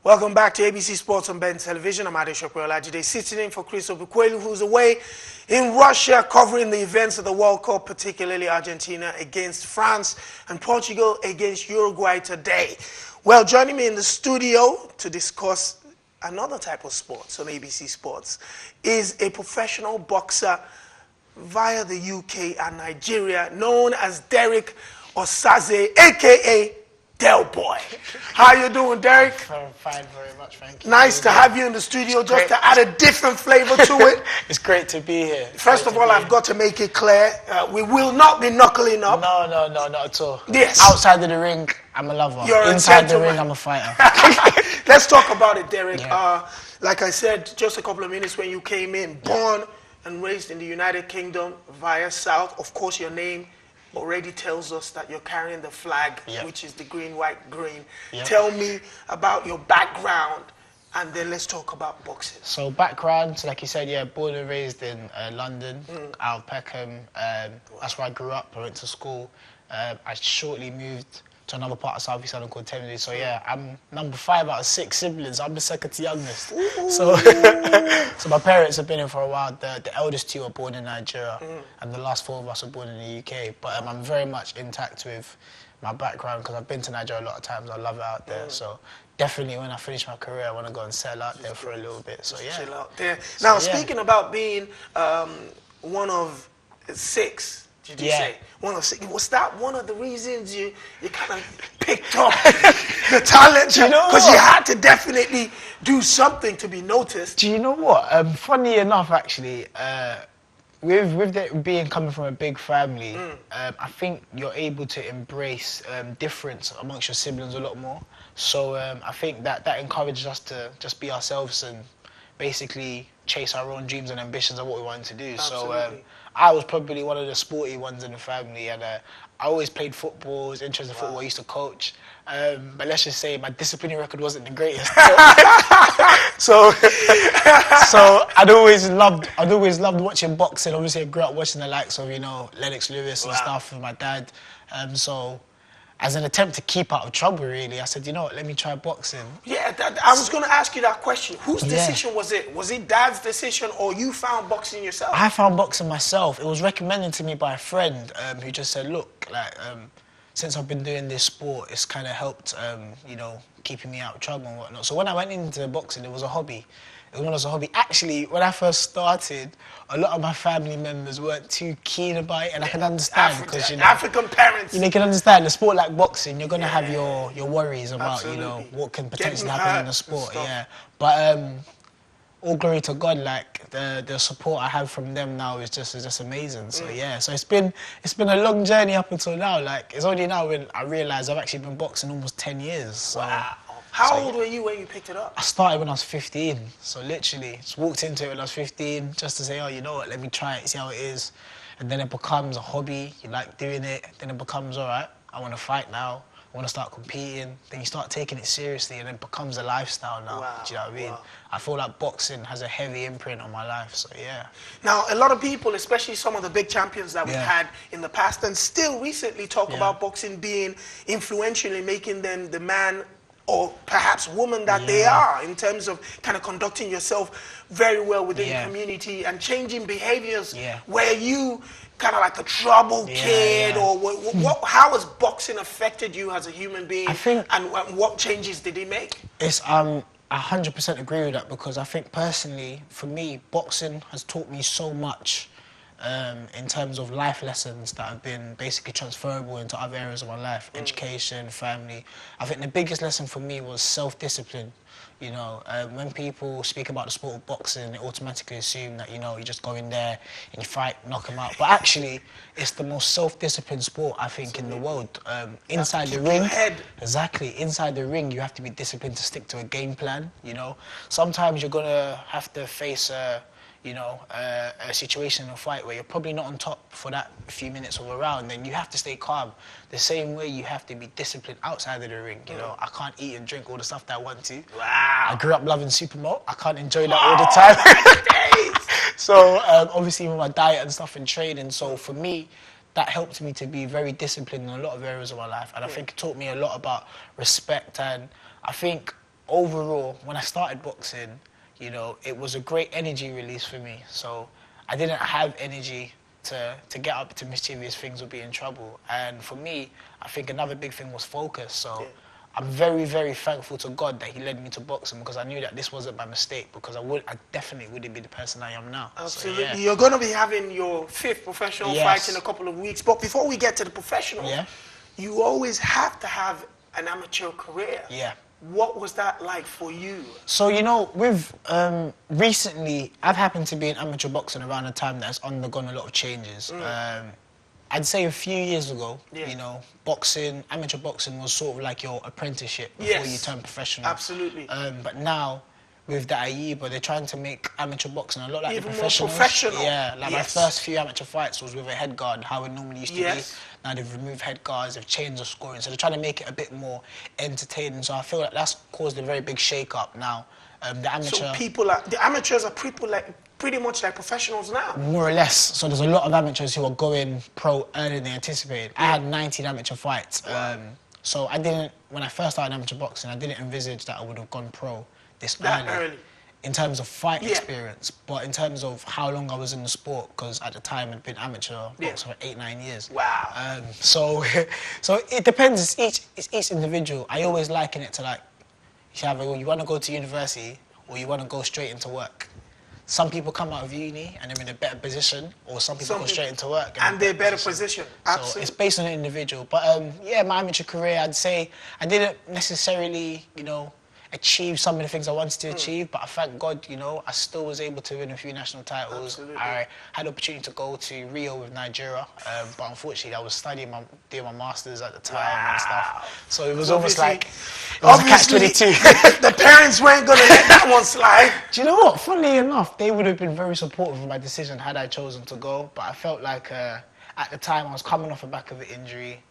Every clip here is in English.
Welcome back to ABC Sports on Ben Television. I'm Adeshope Olajide, sitting in for Chris Obukwelu, who's away in Russia covering the events of the World Cup, particularly Argentina against France and Portugal against Uruguay today. Well, joining me in the studio to discuss another type of sports on ABC Sports is a professional boxer via the UK and Nigeria known as Derrick Osaze, a.k.a. Delboy. How you doing, Derrick? I'm fine, very much, thank you. Nice to have you in the studio, just to add a different flavor to it. It's great to be here. First of all, I've got to make it clear, we will not be knuckling up. No, not at all. Yes. Outside of the ring, I'm a lover. You're inside the ring, I'm a fighter. Let's talk about it, Derrick. Yeah. Like I said, just a couple of minutes when you came in, born and raised in the United Kingdom via South. Of course, your name already tells us that you're carrying the flag, which is the green, white, green. Tell me about your background, and then let's talk about boxing. So background, like you said, born and raised in London, out of Peckham. That's where I grew up. I went to school. I shortly moved to another part of South East London called Thamesley. So I'm number 5 out of 6 siblings. I'm the second to youngest. So, so my parents have been here for a while. The eldest 2 were born in Nigeria, and the last 4 of us were born in the UK. But I'm very much intact with my background because I've been to Nigeria a lot of times. I love it out there. So definitely when I finish my career, I want to go and settle out there for a little bit. So chill out there. Now, speaking about being one of 6. Did you say? Was that one of the reasons you kind of picked up the talent? You know, because you had to definitely do something to be noticed. Do you know what? Funny enough, actually, with it being coming from a big family, I think you're able to embrace difference amongst your siblings a lot more. So I think that encourages us to just be ourselves and basically chase our own dreams and ambitions of what we wanted to do. Absolutely. So I was probably one of the sporty ones in the family, and I always played football, was interested in football, I used to coach. But let's just say my disciplinary record wasn't the greatest. so I'd always loved watching boxing. Obviously I grew up watching the likes of, Lennox Lewis and stuff with my dad. So as an attempt to keep out of trouble, really, I said, you know what, let me try boxing. Yeah, I was going to ask you that question. Whose decision was it? Was it Dad's decision, or you found boxing yourself? I found boxing myself. It was recommended to me by a friend who just said, look, since I've been doing this sport, it's kind of helped, keeping me out of trouble and whatnot. So when I went into boxing, it was a hobby. Actually, when I first started, a lot of my family members weren't too keen about it, and I can understand because African parents. You can understand the sport like boxing. You're gonna have your worries about what can potentially happen in the sport. But all glory to God. Like the support I have from them now is just amazing. So so it's been a long journey up until now. Like it's only now when I realise I've actually been boxing almost 10 years. So. Wow. How old were you when you picked it up? I started when I was 15, so literally just walked into it when I was 15 just to say, oh, you know what, let me try it, see how it is. And then it becomes a hobby, you like doing it, then it becomes, all right, I want to fight now, I want to start competing. Then you start taking it seriously and it becomes a lifestyle now, do you know what I mean? Wow. I feel like boxing has a heavy imprint on my life, so yeah. Now, a lot of people, especially some of the big champions that we've had in the past and still recently talk about boxing being influential in making them the man or perhaps woman that they are, in terms of kind of conducting yourself very well within the community and changing behaviors where you kind of like a trouble kid or how has boxing affected you as a human being? I think, and what changes did it make? It's I 100% agree with that, because I think personally, for me, boxing has taught me so much in terms of life lessons that have been basically transferable into other areas of my life, education, family. I think the biggest lesson for me was self-discipline. When people speak about the sport of boxing, they automatically assume that, you just go in there and you fight, knock them out. But actually, it's the most self-disciplined sport, I think, in the world. Inside the ring, inside the ring, you have to be disciplined to stick to a game plan, Sometimes you're going to have to face a situation in a fight where you're probably not on top for that few minutes of a round, then you have to stay calm. The same way you have to be disciplined outside of the ring, I can't eat and drink all the stuff that I want to. Wow. I grew up loving supermalt. I can't enjoy that all the time. So obviously with my diet and stuff and training, so for me, that helped me to be very disciplined in a lot of areas of my life. And I think it taught me a lot about respect, and I think overall, when I started boxing, you know, it was a great energy release for me. So I didn't have energy to get up to mischievous things or be in trouble. And for me, I think another big thing was focus. So I'm very, very thankful to God that he led me to boxing, because I knew that this wasn't by mistake, because I definitely wouldn't be the person I am now. Absolutely. So, yeah. You're going to be having your 5th professional fight in a couple of weeks. But before we get to the professional, you always have to have an amateur career. Yeah. What was that like for you? So, you know, with recently, I've happened to be in amateur boxing around a time that's undergone a lot of changes. I'd say a few years ago, you know, amateur boxing was sort of like your apprenticeship before you turn professional. Absolutely. But now, with the AIBA, they're trying to make amateur boxing a lot like even the more professional. Yeah, like my first few amateur fights was with a head guard, how it normally used to be. Now they've removed head guards, they've changed the scoring, so they're trying to make it a bit more entertaining. So I feel like that's caused a very big shake-up now. The amateur... So the amateurs are pretty much like professionals now? More or less. So there's a lot of amateurs who are going pro earlier than anticipated. I had 19 amateur fights. So when I first started amateur boxing, I didn't envisage that I would have gone pro this early. In terms of fight experience, but in terms of how long I was in the sport, because at the time I'd been amateur boxer for 8-9 years. Wow. So it depends. It's each individual. I always liken it to like, you want to go to university or you want to go straight into work. Some people come out of uni and they're in a better position, or some people go straight into work and they're better position. Absolutely. So it's based on the individual. But yeah, my amateur career, I'd say I didn't necessarily, you know, achieve some of the things I wanted to achieve, but I thank God, you know, I still was able to win a few national titles. Absolutely. I had the opportunity to go to Rio with Nigeria, but unfortunately I was doing my masters at the time and stuff. So it was almost like it was a catch-22. The parents weren't going to let that one slide. Do you know what? Funnily enough, they would have been very supportive of my decision had I chosen to go, but I felt like at the time I was coming off the back of an injury.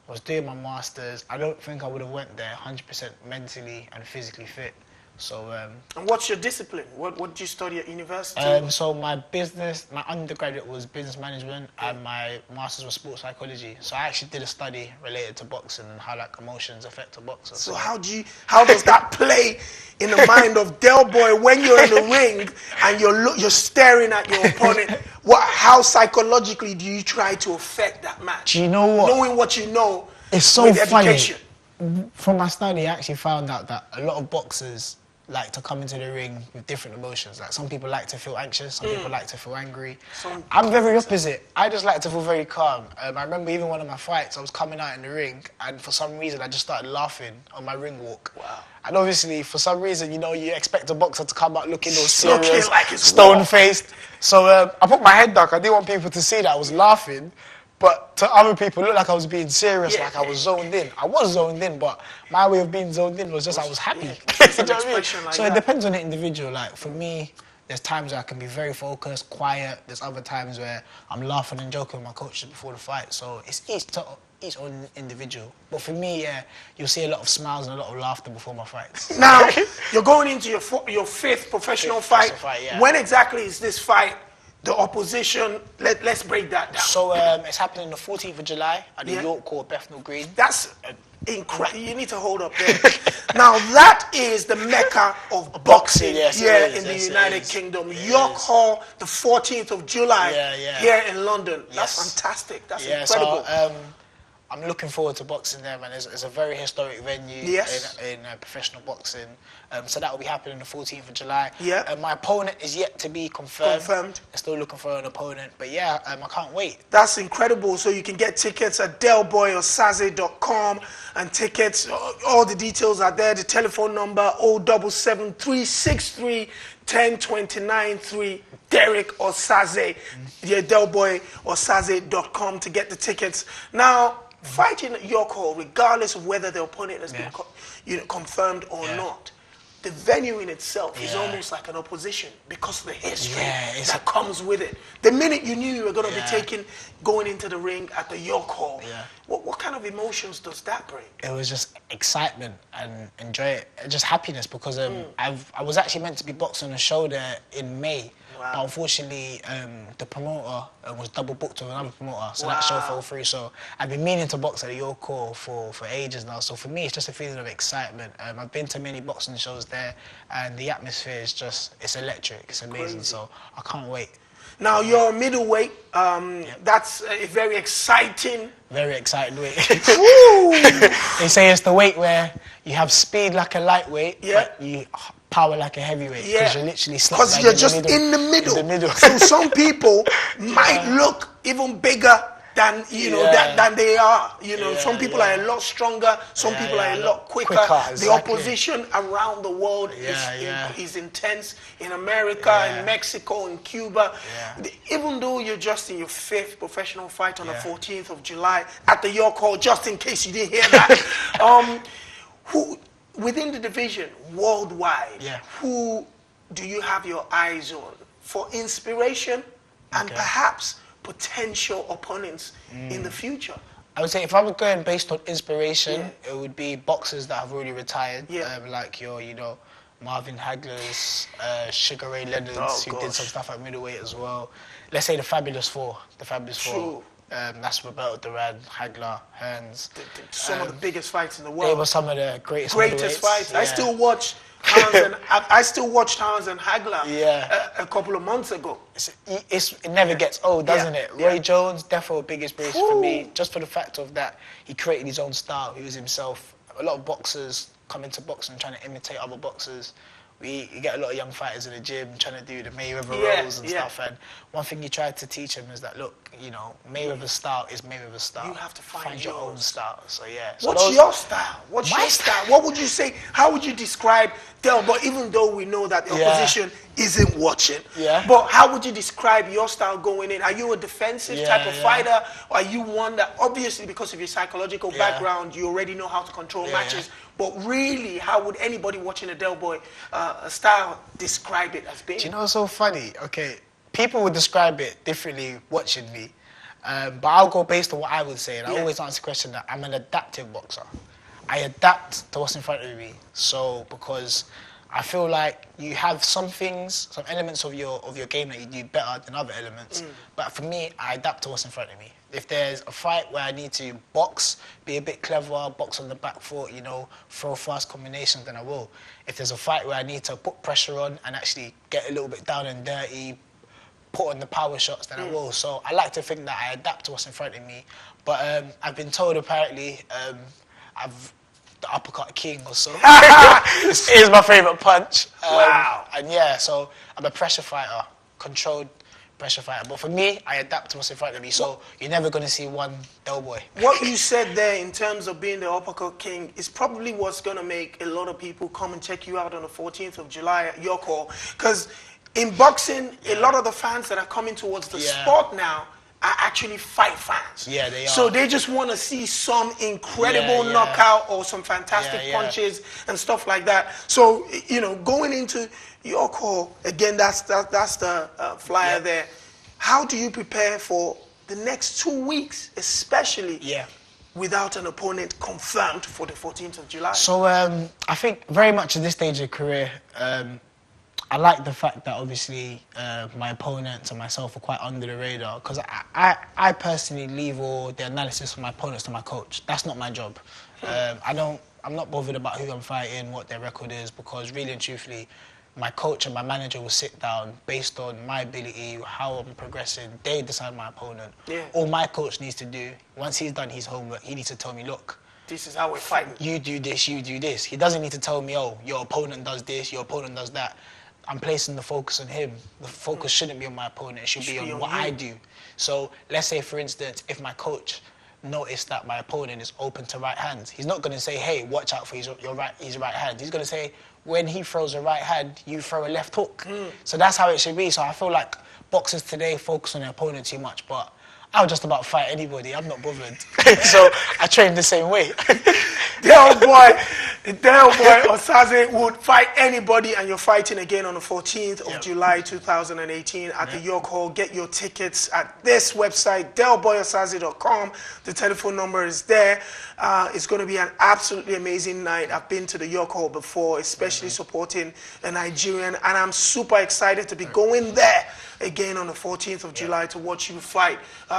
I was doing my masters. I don't think I would have went there 100% mentally and physically fit. So. And what's your discipline? What did you study at university? So my undergraduate was business management, and my masters was sports psychology. So I actually did a study related to boxing and how like emotions affect a boxer. So how does that play in the mind of Delboy when you're in the ring and you're staring at your opponent? How psychologically do you try to affect that match? Do you know what? Knowing what you know. It's so funny. Education. From my study, I actually found out that a lot of boxers like to come into the ring with different emotions. Like some people like to feel anxious, some people like to feel angry. I'm very opposite. I just like to feel very calm. I remember even one of my fights, I was coming out in the ring, and for some reason I just started laughing on my ring walk. Wow. And obviously, for some reason, you know, you expect a boxer to come out looking all serious, like stone-faced. So I put my head down. I didn't want people to see that I was laughing. But to other people, it looked like I was being serious, like I was zoned in. I was zoned in, but my way of being zoned in was just I was happy. You know what I mean? So it depends on the individual. Like for me, there's times where I can be very focused, quiet. There's other times where I'm laughing and joking with my coaches before the fight. So it's each own individual. But for me, yeah, you'll see a lot of smiles and a lot of laughter before my fights. Now, you're going into your 5th professional fight. When exactly is this fight? The opposition, let's break that down. So it's happening the 14th of July at the York Court, Bethnal Green. That's incredible. You need to hold up there. Now that is the mecca of boxing here in the United Kingdom. York Hall, the 14th of July here in London. That's fantastic. That's incredible. So, I'm looking forward to boxing there, man. It's a very historic venue in professional boxing. So that will be happening the 14th of July. My opponent is yet to be confirmed. I'm still looking for an opponent. But yeah, I can't wait. That's incredible. So you can get tickets at delboyosaze.com, and tickets, all the details are there. The telephone number 077 10293 Derrick Osaze. Delboyosaze.com to get the tickets. Now, fighting at York Hall, regardless of whether the opponent has been confirmed or not, the venue in itself is almost like an opposition because of the history that comes with it. The minute you knew you were going to be going into the ring at the York Hall, what kind of emotions does that bring? It was just excitement and just happiness because I was actually meant to be boxing a show there in May. But unfortunately, the promoter was double booked with another promoter, so that show fell through. So I've been meaning to box at the York Hall for ages now. So for me, it's just a feeling of excitement. I've been to many boxing shows there, and the atmosphere is it's electric. It's amazing. Crazy. So I can't wait. Now you're middleweight. That's a very exciting. Very excited weight. They say it's the weight where you have speed like a lightweight, but you power like a heavyweight. Because you're literally because you're just in the middle. So some people might look even bigger than than they are. Some people are a lot stronger. Some people are a lot quicker. The opposition around the world is intense. In America, in Mexico, in Cuba. Even though you're just in your 5th professional fight on the 14th of July at the York Hall, just in case you didn't hear that. Who within the division worldwide? Who do you have your eyes on for inspiration and perhaps potential opponents in the future? I would say if I was going based on inspiration, it would be boxers that have already retired, like your, Marvin Hagler's, Sugar Ray Leonard's, who did some stuff at middleweight as well. Let's say the Fabulous Four. Four. That's Roberto Duran, Hagler, Hearns. Some of the biggest fights in the world. They were some of the greatest fights. I still watch Hearns and Hagler a couple of months ago. It never gets old, doesn't it? Roy Jones, definitely a big inspiration for me, just for the fact of that he created his own style. He was himself. A lot of boxers come into boxing trying to imitate other boxers. You get a lot of young fighters in the gym trying to do the Mayweather rolls and stuff. And one thing he tried to teach him is that, look, Mayweather's style is Mayweather's style. You have to find your own style. So what's your style? What's your style? What would you say? How would you describe Delboy? Even though we know that the opposition isn't watching, but how would you describe your style going in? Are you a defensive type of fighter, or are you one that, obviously because of your psychological background, you already know how to control matches? But really, how would anybody watching a Delboy style describe it as being? Do you know what's so funny? Okay, people would describe it differently watching me, but I'll go based on what I would say, and I always answer the question that I'm an adaptive boxer. I adapt to what's in front of me. So because I feel like you have some things, some elements of your game that you do better than other elements. But for me, I adapt to what's in front of me. If there's a fight where I need to box, be a bit clever, box on the back foot, throw fast combinations, then I will. If there's a fight where I need to put pressure on and actually get a little bit down and dirty, put on the power shots, then I will. So I like to think that I adapt to what's in front of me. But I've been told apparently I've the uppercut king or so. It is my favourite punch. And so I'm a pressure fighter, controlled pressure fighter. But for me, I adapt to what's in front of me. So you're never going to see one Delboy. What you said there in terms of being the uppercut king is probably what's going to make a lot of people come and check you out on the 14th of July at York Hall. Because in boxing, a lot of the fans that are coming towards the sport now are actually fight fans. Yeah, they are. So they just want to see some incredible knockout or some fantastic punches and stuff like that. So, going into York Hall, again, that's the flyer there. How do you prepare for the next 2 weeks, especially without an opponent confirmed for the 14th of July? So I think very much at this stage of career, I like the fact that obviously my opponents and myself are quite under the radar, because I personally leave all the analysis of my opponents to my coach. That's not my job. I'm not bothered about who I'm fighting, what their record is, because really and truthfully, my coach and my manager will sit down based on my ability, how I'm progressing. They decide my opponent. All my coach needs to do, once he's done his homework, he needs to tell me, look, this is how we're fighting. You do this, you do this. He doesn't need to tell me, oh, your opponent does this, your opponent does that. I'm placing the focus on him. The focus shouldn't be on my opponent. It should be on what I do. So let's say, for instance, if my coach noticed that my opponent is open to right hands, he's not going to say, hey, watch out for his right hand. He's going to say, when he throws a right hand, you throw a left hook. So that's how it should be. So I feel like boxers today focus on their opponent too much, but I'll just about fight anybody. I'm not bothered. So I train the same way. Delboy Osaze would fight anybody, and you're fighting again on the 14th of July 2018 at the York Hall. Get your tickets at this website, delboyosaze.com. The telephone number is there. It's going to be an absolutely amazing night. I've been to the York Hall before, especially supporting a Nigerian, and I'm super excited to be going there again on the 14th of July to watch you fight.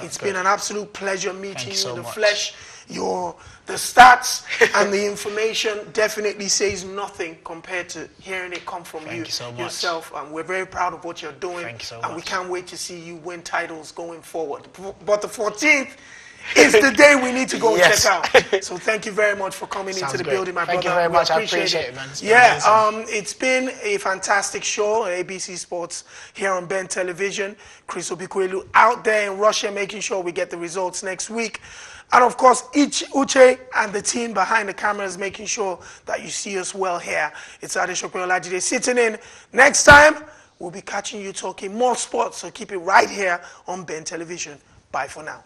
It's been an absolute pleasure meeting you in the flesh. The stats and the information definitely says nothing compared to hearing it come from you yourself. And we're very proud of what you're doing. And we can't wait to see you win titles going forward. But the 14th is the day we need to go and check out. So thank you very much for coming into the building, my brother. Thank you very much. I appreciate it, man. It's been a fantastic show at ABC Sports here on Ben Television. Chris Obikwelu out there in Russia making sure we get the results next week. And of course, Uche and the team behind the cameras making sure that you see us well here. It's Adesope Olajide sitting in. Next time, we'll be catching you talking more sports, so keep it right here on Ben Television. Bye for now.